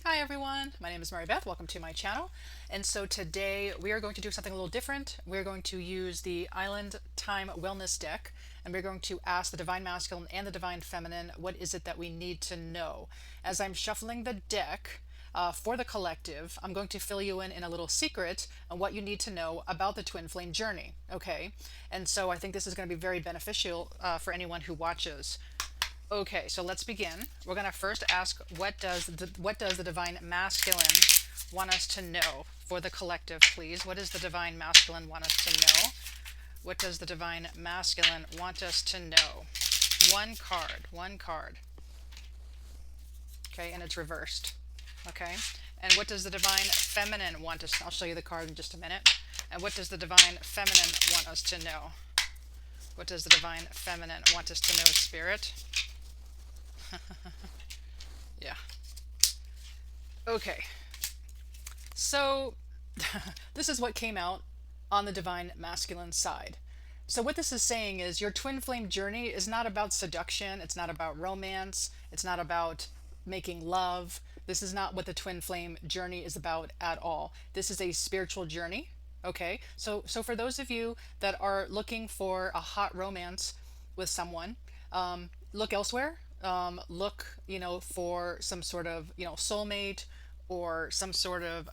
Hi everyone, my name is Mary Beth. Welcome to my channel. And so today we are going to do something a little different. We're going to use the Island Time Wellness deck, and we're going to ask the Divine Masculine and the Divine Feminine, what is it that we need to know? As I'm shuffling the deck for the collective, I'm going to fill you in a little secret on what you need to know about the twin flame journey. Okay, and so I think this is going to be very beneficial for anyone who watches. Okay, so let's begin. We're gonna first ask, what does the divine masculine want us to know for the collective, please? What does the divine masculine want us to know? What does the divine masculine want us to know? One card, one card. Okay, and it's reversed. Okay, and what does the divine feminine want us? I'll show you the card in just a minute. And what does the divine feminine want us to know? What does the divine feminine want us to know, Spirit? Yeah. Okay, so this is what came out on the divine masculine side. So what this is saying is your twin flame journey is not about seduction, it's not about romance, it's not about making love. This is not what the twin flame journey is about at all. This is a spiritual journey. Okay? So for those of you that are looking for a hot romance with someone, look elsewhere. Look, for some sort of, soulmate or some sort of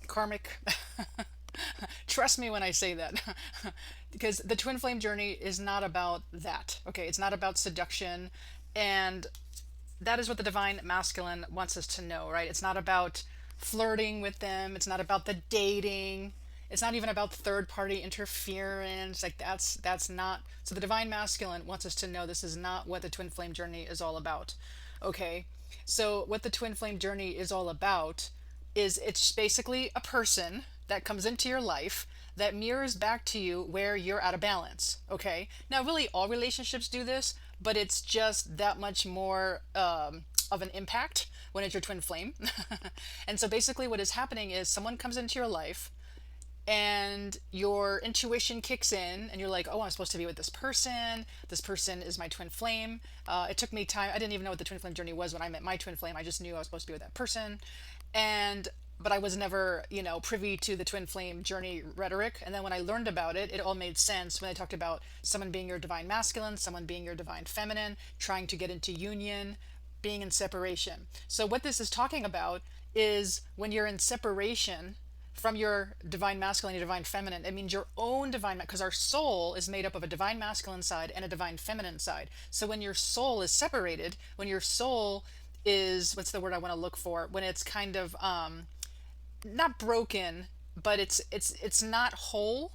karmic. Trust me when I say that. Because the twin flame journey is not about that. Okay, it's not about seduction, and that is what the divine masculine wants us to know, right? It's not about flirting with them, it's not about the dating, it's not even about third party interference. Like that's not. So the divine masculine wants us to know this is not what the twin flame journey is all about. Okay, so what the twin flame journey is all about is it's basically a person that comes into your life that mirrors back to you where you're out of balance. Okay, now really all relationships do this, but it's just that much more of an impact when it's your twin flame. And so basically what is happening is someone comes into your life and your intuition kicks in and you're like, oh, I'm supposed to be with this person. This person is my twin flame. It took me time. I didn't even know what the twin flame journey was when I met my twin flame. I just knew I was supposed to be with that person. And but I was never, privy to the twin flame journey rhetoric. And then when I learned about it, it all made sense when they talked about someone being your divine masculine, someone being your divine feminine, trying to get into union, being in separation. So what this is talking about is when you're in separation from your divine masculine and divine feminine, it means your own divine, because our soul is made up of a divine masculine side and a divine feminine side. So when your soul is separated, when your soul is, what's the word I want to look for, when it's kind of not broken, but it's not whole.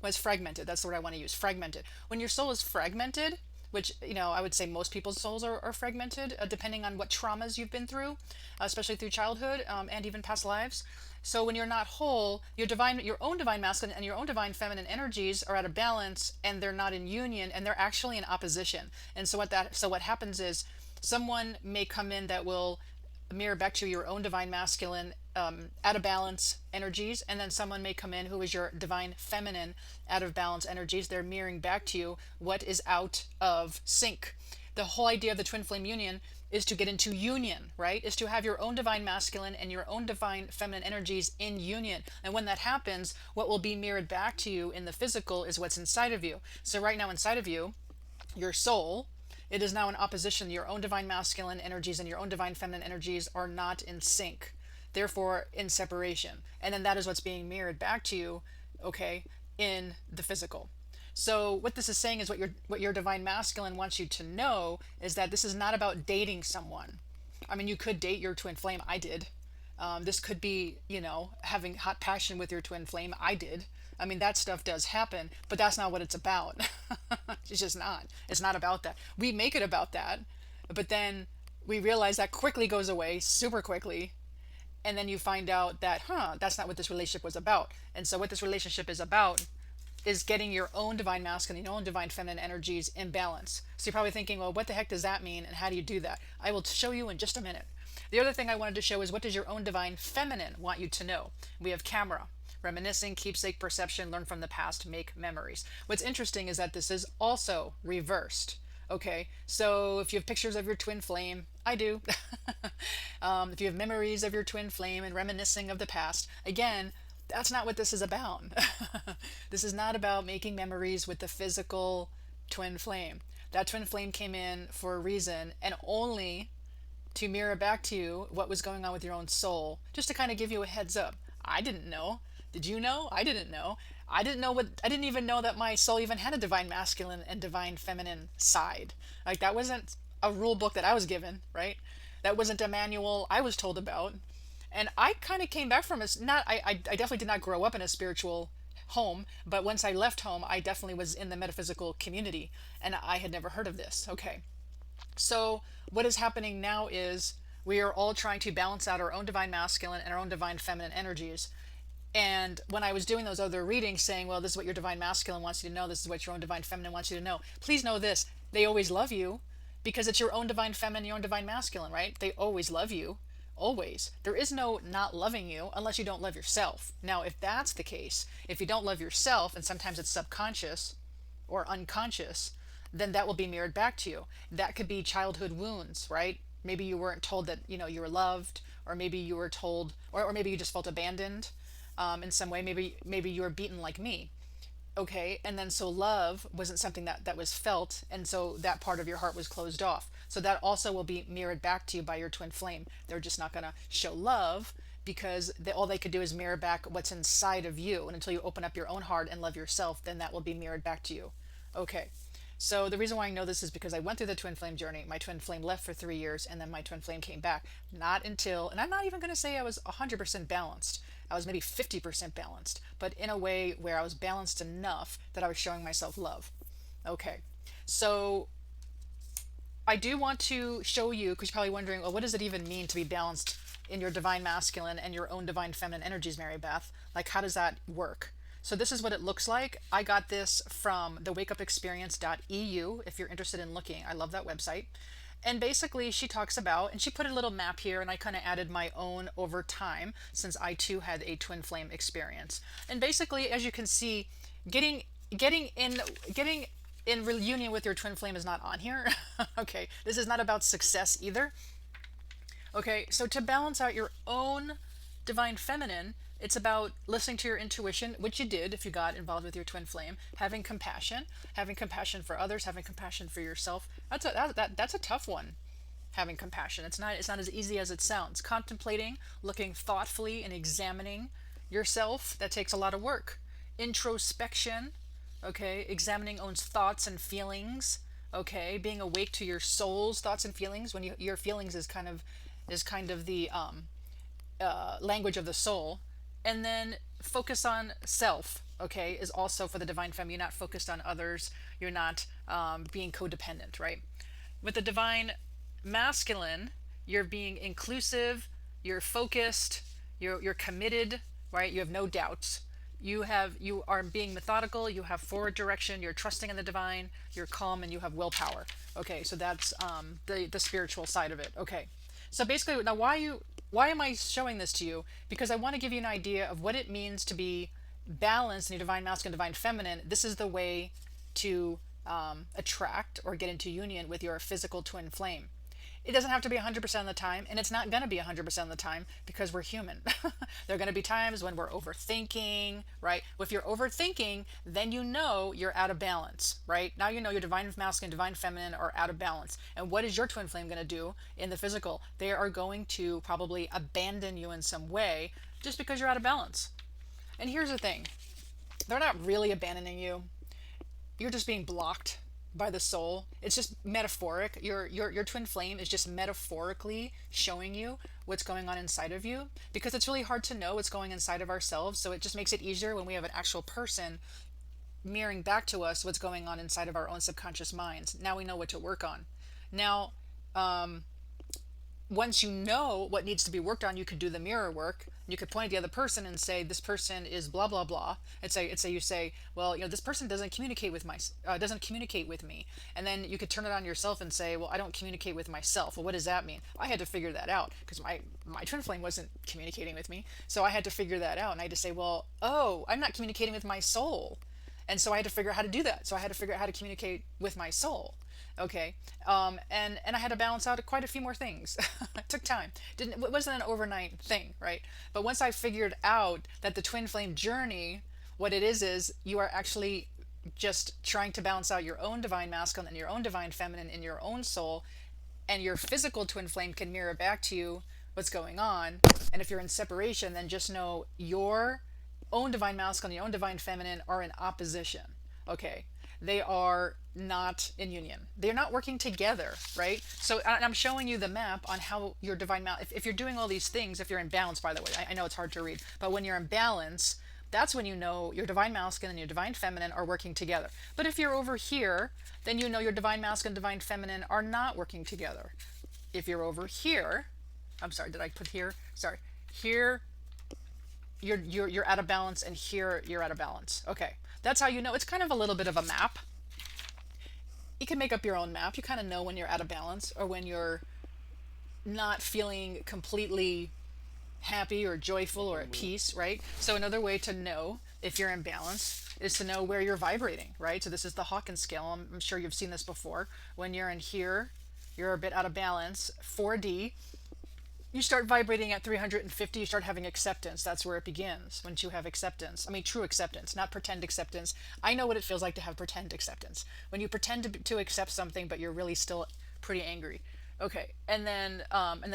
Well, it's fragmented. That's the word I want to use. Fragmented. When your soul is fragmented, which I would say most people's souls are fragmented, depending on what traumas you've been through, especially through childhood, and even past lives. So when you're not whole, your own divine masculine and your own divine feminine energies are out of balance, and they're not in union, and they're actually in opposition. And so what happens is someone may come in that will mirror back to your own divine masculine out of balance energies, and then someone may come in who is your divine feminine out of balance energies. They're mirroring back to you what is out of sync. The whole idea of the twin flame union is to get into union, right? Is to have your own divine masculine and your own divine feminine energies in union. And when that happens, what will be mirrored back to you in the physical is what's inside of you. So right now inside of you, your soul, it is now in opposition. Your own divine masculine energies and your own divine feminine energies are not in sync, therefore in separation. And then that is what's being mirrored back to you, okay, in the physical. So what this is saying is what your divine masculine wants you to know is that this is not about dating someone. I mean, you could date your twin flame. I did. This could be, having hot passion with your twin flame. I did. I mean, that stuff does happen, but that's not what it's about. It's just not. It's not about that. We make it about that, but then we realize that quickly goes away, super quickly. And then you find out that, that's not what this relationship was about. And so, what this relationship is about is getting your own divine masculine, your own divine feminine energies in balance. So, you're probably thinking, well, what the heck does that mean? And how do you do that? I will show you in just a minute. The other thing I wanted to show is what does your own divine feminine want you to know? We have camera, reminiscing, keepsake, perception, learn from the past, make memories. What's interesting is that this is also reversed. Okay, so if you have pictures of your twin flame, I do. If you have memories of your twin flame and reminiscing of the past, again, that's not what this is about. This is not about making memories with the physical twin flame. That twin flame came in for a reason, and only to mirror back to you what was going on with your own soul, just to kind of give you a heads up. I didn't know. Did you know? I didn't know. I didn't even know that my soul even had a divine masculine and divine feminine side. Like, that wasn't a rule book that I was given, right? That wasn't a manual I was told about. And I kind of came back from a not I definitely did not grow up in a spiritual home, but once I left home, I definitely was in the metaphysical community, and I had never heard of this. Okay. So, what is happening now is we are all trying to balance out our own divine masculine and our own divine feminine energies. And when I was doing those other readings saying, well, this is what your divine masculine wants you to know, this is what your own divine feminine wants you to know, please know this: they always love you, because it's your own divine feminine, your own divine masculine, right? They always love you. Always. There is no not loving you unless you don't love yourself. Now, if that's the case, if you don't love yourself, and sometimes it's subconscious or unconscious, then that will be mirrored back to you. That could be childhood wounds, right? Maybe you weren't told that, you were loved, or maybe you were told, or maybe you just felt abandoned in some way. Maybe you were beaten like me. Okay, and then so love wasn't something that was felt, and so that part of your heart was closed off. So that also will be mirrored back to you by your twin flame. They're just not going to show love, because all they could do is mirror back what's inside of you. And until you open up your own heart and love yourself, then that will be mirrored back to you. Okay. So the reason why I know this is because I went through the twin flame journey. My twin flame left for 3 years, and then my twin flame came back. Not until, and I'm not even going to say I was 100% balanced. I was maybe 50% balanced, but in a way where I was balanced enough that I was showing myself love. Okay. So I do want to show you, because you're probably wondering, well, what does it even mean to be balanced in your divine masculine and your own divine feminine energies, Mary Beth? Like, how does that work? So this is what it looks like. I got this from the wakeupexperience.eu if you're interested in looking. I love that website. And basically she talks about, and she put a little map here, and I kind of added my own over time, since I too had a twin flame experience. And basically, as you can see, getting in reunion with your twin flame is not on here. Okay, this is not about success either. Okay, so to balance out your own divine feminine, it's about listening to your intuition, which you did if you got involved with your twin flame, having compassion for others, having compassion for yourself. That's a tough one. Having compassion. It's not as easy as it sounds. Contemplating, looking thoughtfully and examining yourself, that takes a lot of work. Introspection, okay, examining one's thoughts and feelings, okay, being awake to your soul's thoughts and feelings. When your feelings is kind of the language of the soul. And then focus on self, okay, is also for the divine femme. You're not focused on others. You're not being codependent, right? With the divine masculine, you're being inclusive, you're focused, you're committed, right? You have no doubts. You are being methodical, you have forward direction, you're trusting in the divine, you're calm, and you have willpower. Okay, so that's the spiritual side of it. Okay. So basically, now why am I showing this to you? Because I want to give you an idea of what it means to be balanced in your divine masculine, divine feminine. This is the way to attract or get into union with your physical twin flame. It doesn't have to be 100% of the time, and it's not going to be 100% of the time, because we're human. There are going to be times when we're overthinking, right? If you're overthinking, then you know you're out of balance, right? Now you know your divine masculine, divine feminine are out of balance. And what is your twin flame going to do in the physical? They are going to probably abandon you in some way just because you're out of balance. And here's the thing. They're not really abandoning you. You're just being blocked by the soul. It's just metaphoric. Your twin flame is just metaphorically showing you what's going on inside of you, because it's really hard to know what's going inside of ourselves. So it just makes it easier when we have an actual person mirroring back to us what's going on inside of our own subconscious minds. Now we know what to work on. Now, once you know what needs to be worked on, you could do the mirror work. You could point at the other person and say, this person is blah blah blah. You say, well, this person doesn't communicate with me. And then you could turn it on yourself and say, well, I don't communicate with myself. Well, what does that mean? I had to figure that out, because my twin flame wasn't communicating with me. So I had to figure that out, and I had to say, well, oh, I'm not communicating with my soul. And so I had to figure out how to do that. So I had to figure out how to communicate with my soul. Okay. And I had to balance out quite a few more things. It took time. It wasn't an overnight thing, right? But once I figured out that the twin flame journey, what it is you are actually just trying to balance out your own divine masculine and your own divine feminine in your own soul, and your physical twin flame can mirror back to you what's going on. And if you're in separation, then just know your own divine masculine, your own divine feminine are in opposition. Okay. They are not in union. They're not working together, right? So I'm showing you the map on how your divine if you're doing all these things, if you're in balance, by the way, I know it's hard to read, but when you're in balance, that's when you know your divine masculine and your divine feminine are working together. But if you're over here, then you know your divine masculine, divine feminine are not working together. If you're over here, I'm sorry, did I put here? Sorry. Here you're out of balance, and here you're out of balance. Okay. That's how you know. It's kind of a little bit of a map. You can make up your own map. You kind of know when you're out of balance or when you're not feeling completely happy or joyful or at peace, right? So another way to know if you're in balance is to know where you're vibrating, right? So this is the Hawkins scale. I'm sure you've seen this before. When you're in here, you're a bit out of balance. 4D, you start vibrating at 350, you start having acceptance. That's where it begins. Once you have acceptance, I mean true acceptance, not pretend acceptance. I know what it feels like to have pretend acceptance, when you pretend to accept something but you're really still pretty angry. Okay. And then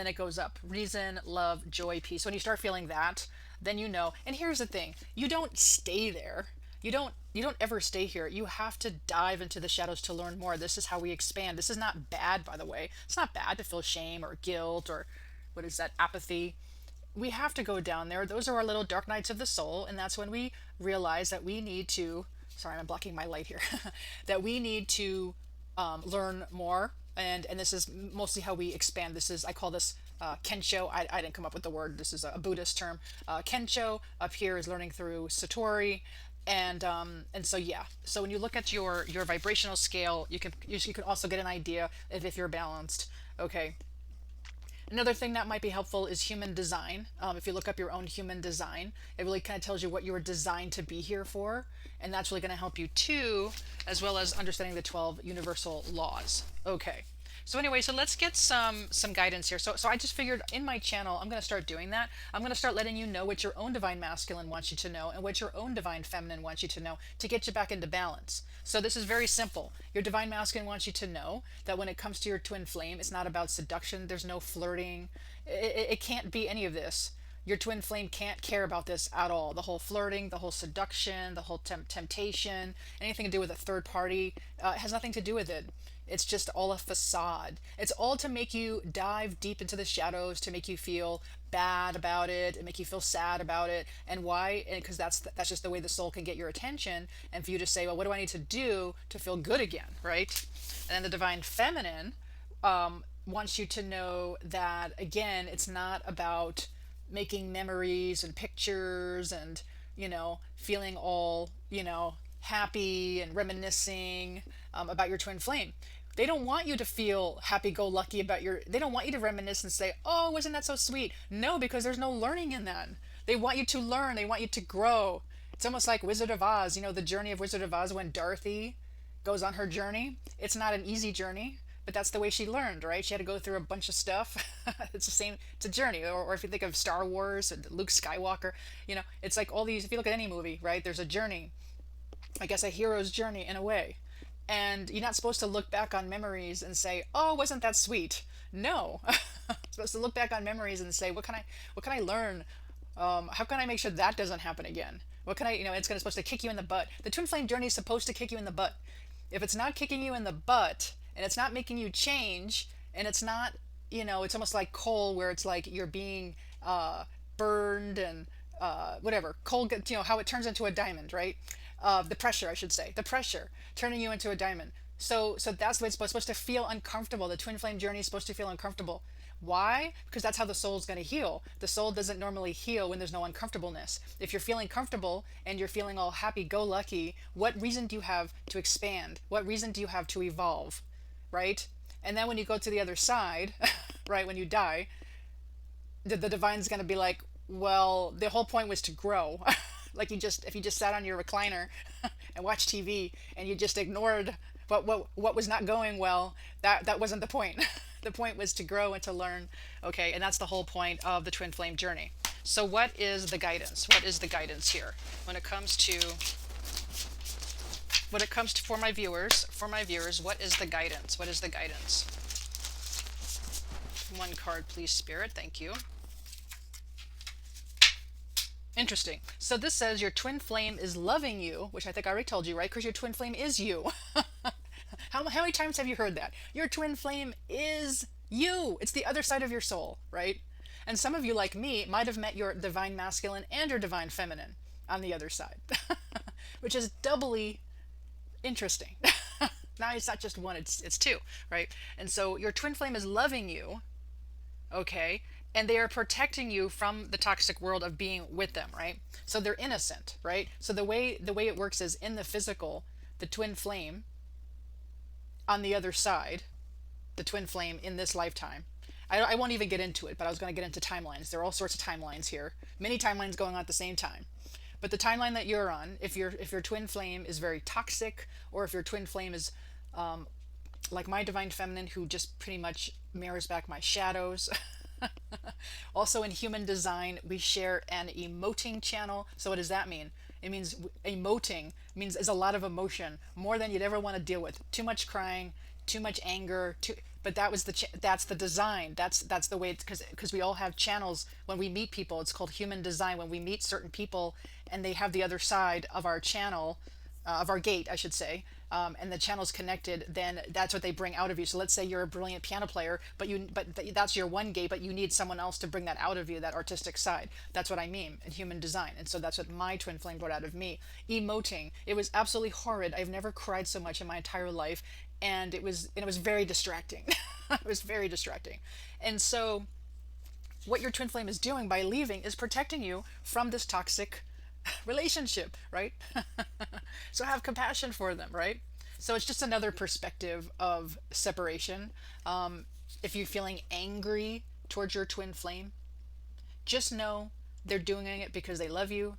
it goes up: reason, love, joy, peace. When you start feeling that, then you know. And here's the thing: you don't stay there. You don't ever stay here. You have to dive into the shadows to learn more. This is how we expand. This is not bad, by the way. It's not bad to feel shame or guilt or what is that, apathy. We have to go down there. Those are our little dark nights of the soul, and that's when we realize that we need to, sorry, I'm blocking my light here, that we need to learn more. And this is mostly how we expand. This is, I call this kensho. I didn't come up with the word. This is a Buddhist term. Kensho up here is learning through satori. And so yeah, so when you look at your vibrational scale, you can also get an idea of if you're balanced. Okay. Another thing that might be helpful is human design. If you look up your own human design, it really kind of tells you what you were designed to be here for. And that's really going to help you too, as well as understanding the 12 universal laws. Okay. So anyway, so let's get some guidance here. So I just figured in my channel, I'm going to start doing that. I'm going to start letting you know what your own divine masculine wants you to know and what your own divine feminine wants you to know to get you back into balance. So this is very simple. Your divine masculine wants you to know that when it comes to your twin flame, it's not about seduction. There's no flirting. It can't be any of this. Your twin flame can't care about this at all. The whole flirting, the whole seduction, the whole temptation, anything to do with a third party, has nothing to do with it. It's just all a facade. It's all to make you dive deep into the shadows, to make you feel bad about it, and make you feel sad about it. And why? Because that's just the way the soul can get your attention, and for you to say, well, what do I need to do to feel good again, right? And then the divine feminine wants you to know that, again, it's not about making memories and pictures and, feeling all, happy and reminiscing about your twin flame. They don't want you to feel happy-go-lucky about they don't want you to reminisce and say, oh, wasn't that so sweet? No, because there's no learning in that. They want you to learn. They want you to grow. It's almost like Wizard of Oz, the journey of Wizard of Oz when Dorothy goes on her journey. It's not an easy journey, but that's the way she learned, right? She had to go through a bunch of stuff. It's the same, it's a journey. Or if you think of Star Wars and Luke Skywalker, it's like all these, if you look at any movie, right, there's a journey. I guess a hero's journey in a way. And you're not supposed to look back on memories and say, oh, wasn't that sweet? No. You're supposed to look back on memories and say, what can I learn? How can I make sure that doesn't happen again? What can I, it's supposed to kick you in the butt. The twin flame journey is supposed to kick you in the butt. If it's not kicking you in the butt and it's not making you change, and it's not, it's almost like coal where it's like you're being burned and whatever. Coal, how it turns into a diamond, right? The pressure, I should say, the pressure turning you into a diamond. So that's the way it's supposed to feel uncomfortable. The twin flame journey is supposed to feel uncomfortable. Why? Because that's how the soul's going to heal. The soul doesn't normally heal when there's no uncomfortableness. If you're feeling comfortable and you're feeling all happy-go-lucky, what reason do you have to expand? What reason do you have to evolve? Right? And then when you go to the other side, right, when you die, the divine's going to be like, well, the whole point was to grow. Like if you just sat on your recliner and watched TV and you just ignored but what was not going well, that wasn't the point. The point was to grow and to learn. Okay, and that's the whole point of the twin flame journey. So what is the guidance? What is the guidance here when it comes to for my viewers, what is the guidance? What is the guidance? One card, please, Spirit. Thank you. Interesting. So this says your twin flame is loving you, which I think I already told you, right? Because your twin flame is you. How many times have you heard that? Your twin flame is you. It's the other side of your soul, right? And some of you, like me, might have met your divine masculine and your divine feminine on the other side, which is doubly interesting. Now it's not just one, it's two, right? And so your twin flame is loving you, okay? And they are protecting you from the toxic world of being with them, right? So they're innocent, right? So the way it works is in the physical, the twin flame on the other side, the twin flame in this lifetime. I won't even get into it, but I was going to get into timelines. There are all sorts of timelines here, many timelines going on at the same time. But the timeline that you're on, if your twin flame is very toxic, or if your twin flame is like my divine feminine, who just pretty much mirrors back my shadows. Also in human design, we share an emoting channel. So what does that mean? It means emoting means is a lot of emotion, more than you'd ever want to deal with. Too much crying, too much anger, but that's the design. That's the way it's because we all have channels when we meet people. It's called human design. When we meet certain people and they have the other side of our channel, of our gate, I should say, and the channel's connected, then that's what they bring out of you. So let's say you're a brilliant piano player, but that's your one gate, but you need someone else to bring that out of you, that artistic side. That's what I mean in human design. And so that's what my twin flame brought out of me. Emoting. It was absolutely horrid. I've never cried so much in my entire life, and it was very distracting. It was very distracting. And so what your twin flame is doing by leaving is protecting you from this toxic relationship, right? So have compassion for them, right? So it's just another perspective of separation. If you're feeling angry towards your twin flame, just know they're doing it because they love you,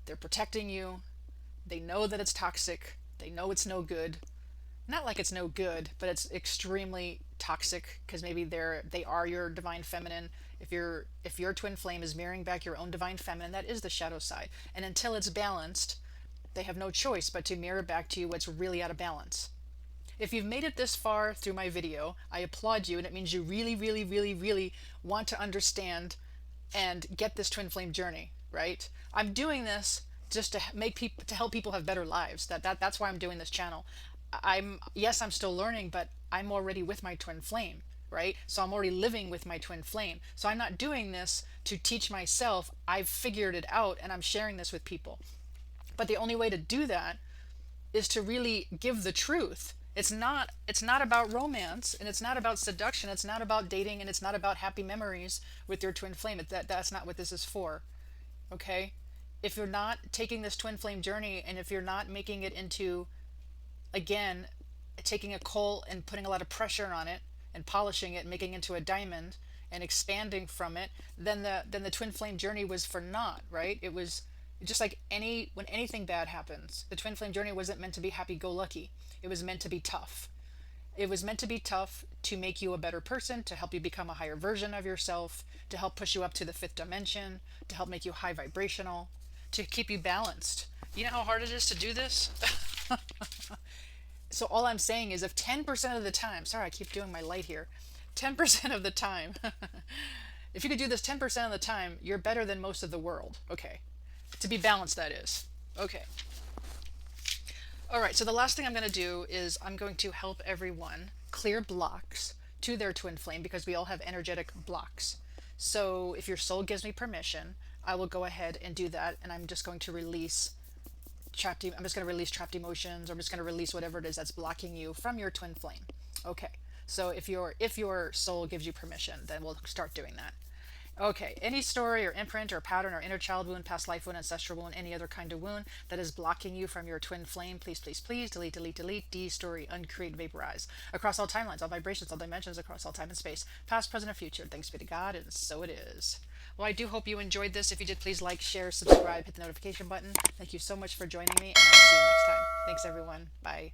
they're protecting you, they know that it's toxic, they know it's no good. Not like it's no good, but it's extremely toxic because maybe they are your divine feminine. If your twin flame is mirroring back your own divine feminine, that is the shadow side. And until it's balanced, they have no choice but to mirror back to you what's really out of balance. If you've made it this far through my video, I applaud you, and it means you really, really, really, really want to understand and get this twin flame journey, right? I'm doing this just to help people have better lives. That's why I'm doing this channel. I'm still learning, but I'm already with my twin flame, right? So I'm already living with my twin flame. So I'm not doing this to teach myself. I've figured it out and I'm sharing this with people. But the only way to do that is to really give the truth. It's not about romance, and it's not about seduction, it's not about dating, and it's not about happy memories with your twin flame. That's not what this is for. Okay? If you're not taking this twin flame journey, and if you're not making it into, again, taking a coal and putting a lot of pressure on it and polishing it and making it into a diamond and expanding from it, then the twin flame journey was for naught, right? It was just like when anything bad happens, the twin flame journey wasn't meant to be happy-go-lucky. It was meant to be tough. It was meant to be tough to make you a better person, to help you become a higher version of yourself, to help push you up to the fifth dimension, to help make you high vibrational, to keep you balanced. You know how hard it is to do this? So all I'm saying is if 10% of the time, sorry, I keep doing my light here, 10% of the time, if you could do this 10% of the time, you're better than most of the world. Okay. To be balanced, that is. Okay. All right, so the last thing I'm going to do is I'm going to help everyone clear blocks to their twin flame because we all have energetic blocks. So if your soul gives me permission, I will go ahead and do that, and I'm just going to release trapped emotions, or I'm just going to release whatever it is that's blocking you from your twin flame. Okay. So if your soul gives you permission, then we'll start doing that. Okay, any story or imprint or pattern or inner child wound, past life wound, ancestral wound, any other kind of wound that is blocking you from your twin flame, please, please, please, delete, delete, delete, de-story, uncreate, vaporize. Across all timelines, all vibrations, all dimensions, across all time and space, past, present, and future. Thanks be to God, and so it is. Well, I do hope you enjoyed this. If you did, please like, share, subscribe, hit the notification button. Thank you so much for joining me, and I'll see you next time. Thanks, everyone. Bye.